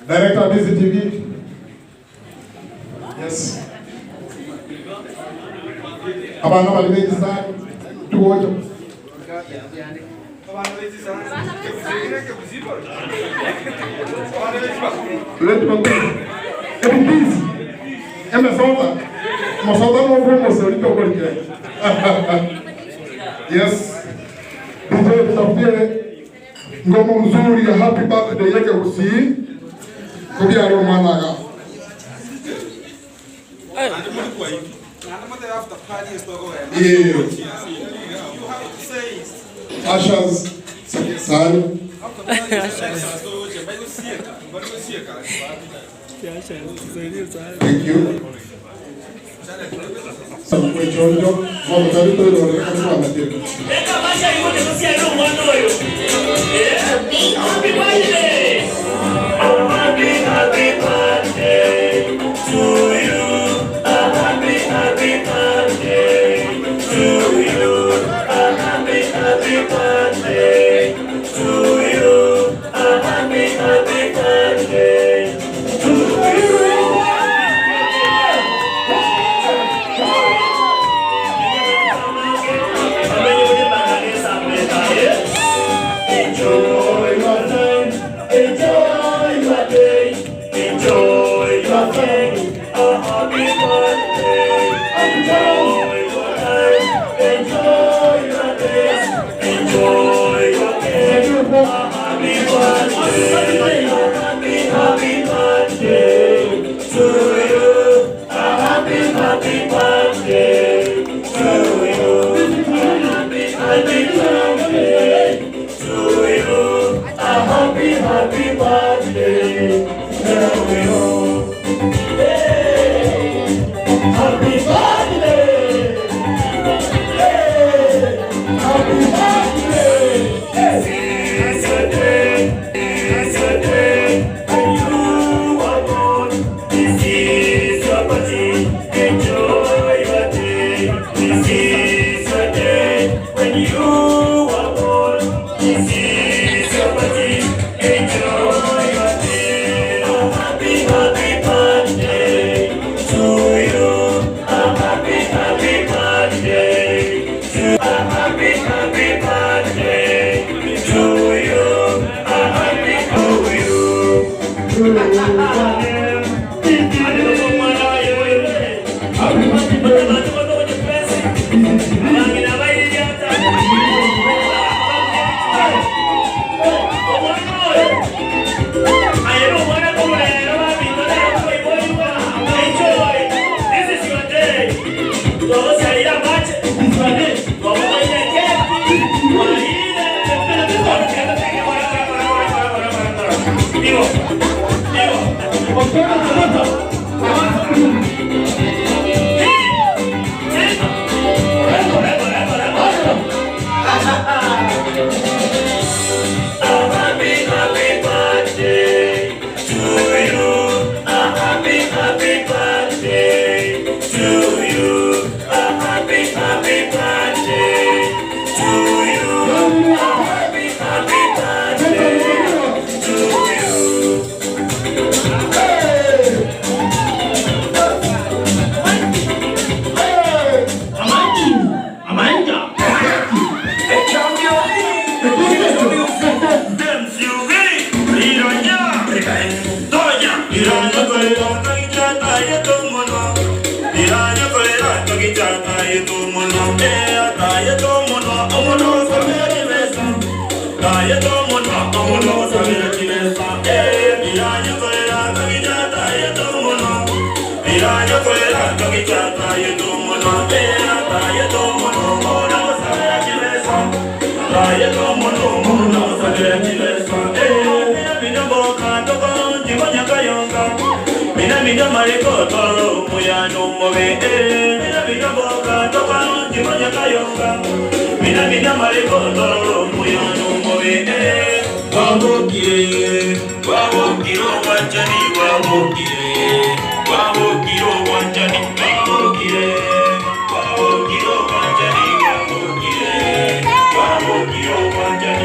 Director of Busy TV. Yes. Abana bali bengi sana. Tuoje. Let me go. Please. Yes. DJ tutafie ngoma nzuri ya happy birthday yake usi. Kubia Romanaga. Asha's son. Thank you. Happy birthday to you. Happy birthday to you. Happy birthday to you. Happy birthday to you. Enjoy your time. Enjoy your day. Enjoy your day. A happy birthday. Enjoy your time. Enjoy your days. Enjoy your day. A happy birthday. Happy birthday to you. A happy birthday to you. A happy birthday to you. A happy birthday to you. Hey, happy birthday. Hey, happy birthday. This is a day. This is a day when you are born. This is your party. Enjoy your day. This is a day when you are born. This is your party. Enjoy your day. A happy birthday to you. A happy birthday to a happy birthday to you. A happy to Hey, mina mareko toro muyano mobe mina boka toka ndimonya kayonga mina mareko toro muyano mobe wabokire wanjani wabokire wanjani wabokire wanjani wabokire wanjani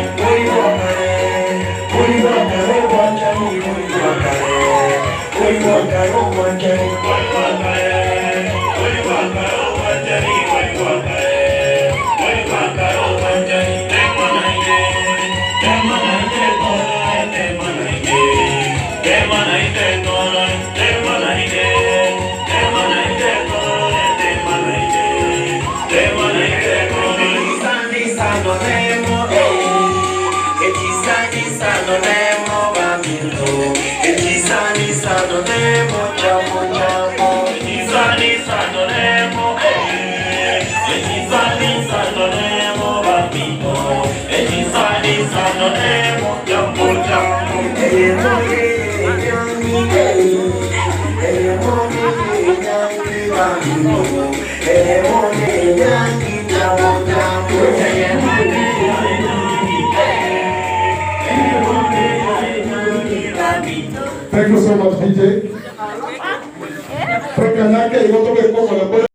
Thank you so much, DJ. Porque nada que yo toque como